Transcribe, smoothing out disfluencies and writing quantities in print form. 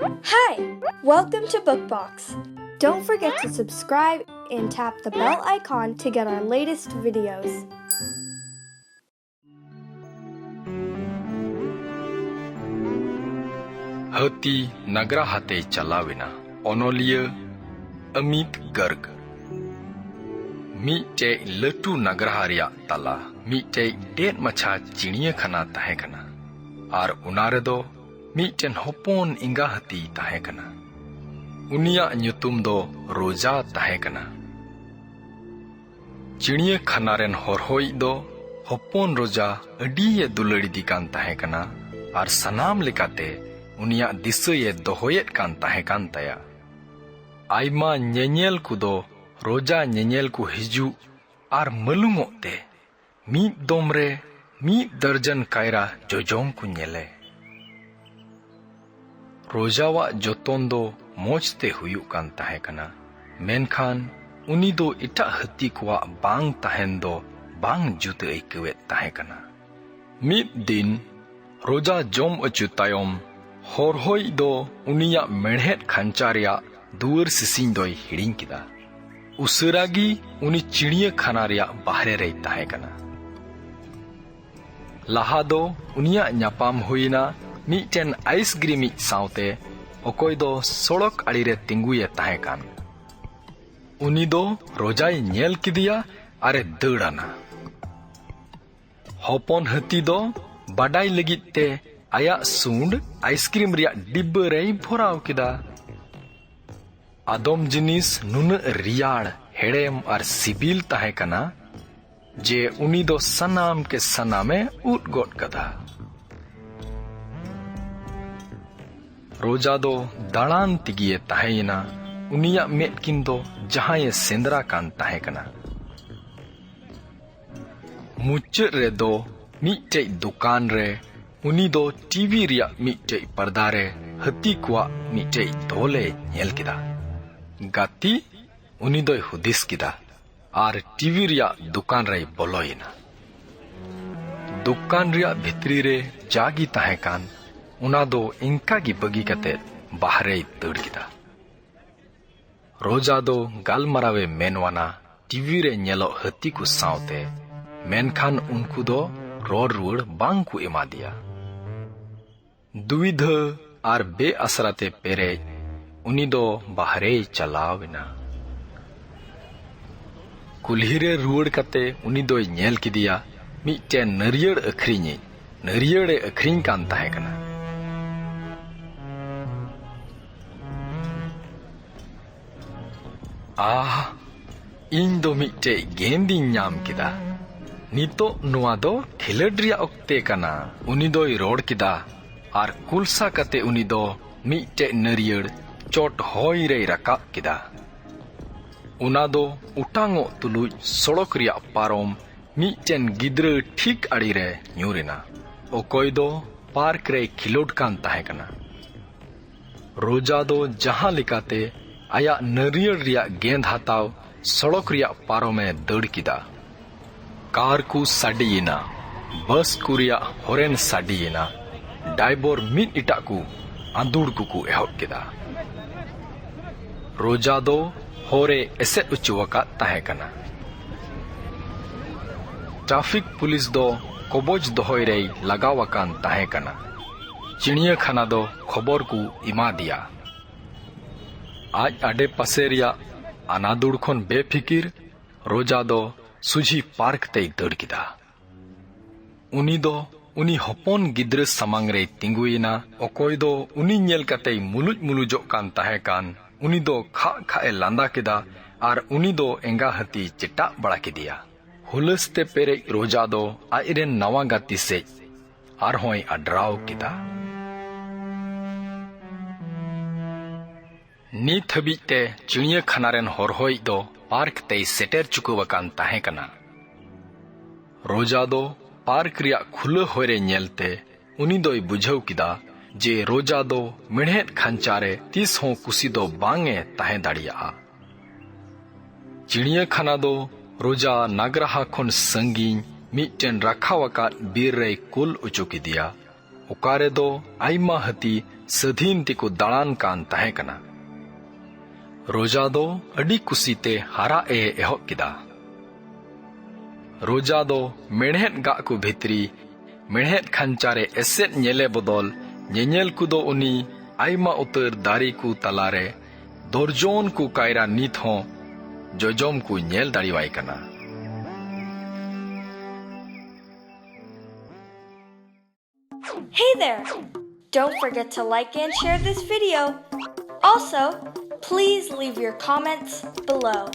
Hi! Welcome to Bookbox. Don't forget to subscribe and tap the bell icon to get our latest videos. Hati Nagra Hate Chalawina Onolia Amit Garg Mite Letu Nagraharia Tala Mite Det Macha Chinia Khana Tahekana Ar Unaredo Miten Hopon Inga Hati Tahekana Unia Nyutum do Roja Tahekana Chinia Khanaren Horhoi do Hopon Roja Adiye Duladidikan Tahekana Ar Sanam Lekate Unia disaye dohoyet kan tahekan taya. Aima nyenyel kudo roja nyenyel ku hiju ar malungok te. Mid domre mid darjan kaira jojong ku nyele. Rojawa joton do moj te huyuk kan tahekana. Menkhan uni do itak hati kuwa bang tahen do bang jute ikewet tahekana. Mid din roja jom acu tayom Horhoi do unia menhet khancharia duar sising doi hiring kida. Usaragi uni chidiya khanaria bahre rei tahekana. Laha do unia nyapam huina miten ice cream saute okoi do sorok arire tinguye tahekan. Uni do rojai nyel kidia are dörana. Hopon hati do badai legit te Ayak sund ice cream riak dibba rei phorau kida. Adom jinis nuna riyar herem ar sibil tahekana je uni do sanam ke saname ut got kada. Roja do dalan tigiye tahena uniya metkin do jahaye sendra kan tahekana. Mucet re do mitej dukan re Uni do TV riak mitej pardare hati kuwa mitej dole nyel kida. Gati uni doi hudis kida. Ar TV riak dukan rei boloina. Dukan riak bhitri re jagi tahekan una do inka gi bagi kate bahre dad kida. Roja do galmarawe menwana TV re nyelo hati ku saute menkhan unku do rod ruwar bang ku emadia. दुविधा are बे असराते पेरे उनी दो बाहरे चलावना कुल्हिरे रुवड़ कते उनी दो nail किदिया मिटे नरियर अखरिनी नरियरे अखरिन कान ताहेकना इन दो मिटे गेंदी ᱧᱟᱢ किदा नितो नुआ दो खिलड रिया ओक्ते कना उनी दोय road किदा Ar kulsa kate uni do mite nariyar chot hoi rei rakap kida. Una do utango tuluj sorok riak parom miten gidra thik adi re nyurina. Okoi do park re khilod kan tahekana. Roja do jahan lekate ayak nariyar riak gend hataw sorok riak parome dad kida. Car ku sadiyina, bus ku riak horen sadiyina. Daibor mit itaku andur kuku ehok kida. Roja do hore eset uchuwakat tahekana. Traffic police do koboj dohoi rei lagawakan tahekana. Chidiya khana do khobor ku ima dia. Aj ade pase riak anadur khon befikir Roja do suji park tei dad kida. Uni do Uni hopon gidra samang rei tinguina okoi do uni nyel katei muluj mulujok kan tahekan uni do kha khae landa kida ar uni do enga hati cheta bada kidia hulaste pere roja do airen nawa gati se ar hoi adraw kida ni thabite chidiya khanaren horhoi do park tei seter chukuwakan tahekana roja do पार्क रिया खुला होरे नेलते उनी दोय बुझाव किदा जे रोजा दो मेढ़ेत खांचारे तीस हो कुसी दो बांगे ताहे दाड़िया चिड़िया खाना दो रोजा नागराहा खन संगीन मिटेन राखावाका बीर रे कुल उचुकी दिया ओकारे दो आइमा हती ᱥᱟᱹᱫᱷᱤᱱ ᱛᱮᱠᱚ ᱫᱟᱬᱟᱱ ᱠᱟᱱ ᱛᱟᱦᱮᱸ ᱠᱟᱱᱟ। ᱨᱳᱡᱟ ᱫᱚ ᱟᱹᱰᱤ ᱠᱩᱥᱤᱛᱮ ᱦᱟᱨᱟᱜ ᱮ ᱮᱦᱚᱵ ᱠᱮᱫᱟ। ᱨᱳᱡᱟ ᱫᱚ ᱢᱮᱬᱦᱮᱫ ᱜᱟᱜ ᱠᱚ ᱵᱷᱤᱛᱨᱤ ᱢᱮᱬᱦᱮᱫ ᱠᱷᱟᱧᱪᱟᱨᱮ ᱮᱥᱮᱫ ᱧᱮᱞᱮ ᱵᱚᱫᱚᱞ ᱧᱮᱧᱮᱞ ᱠᱚᱫᱚ ᱩᱱᱤ ᱟᱭᱢᱟ ᱩᱛᱟᱹᱨ ᱫᱟᱨᱮ ᱠᱚ ᱛᱟᱞᱟᱨᱮ ᱫᱚᱨᱡᱚᱱ ᱠᱚ ᱠᱟᱭᱨᱟ ᱱᱤᱛ ᱦᱚᱸ ᱡᱚᱡᱚᱢ ᱠᱚ ᱧᱮᱞ ᱫᱟᱲᱮᱣᱟᱭ ᱠᱟᱱᱟ। Hey there! Don't forget to like and share this video. Also, please leave your comments below.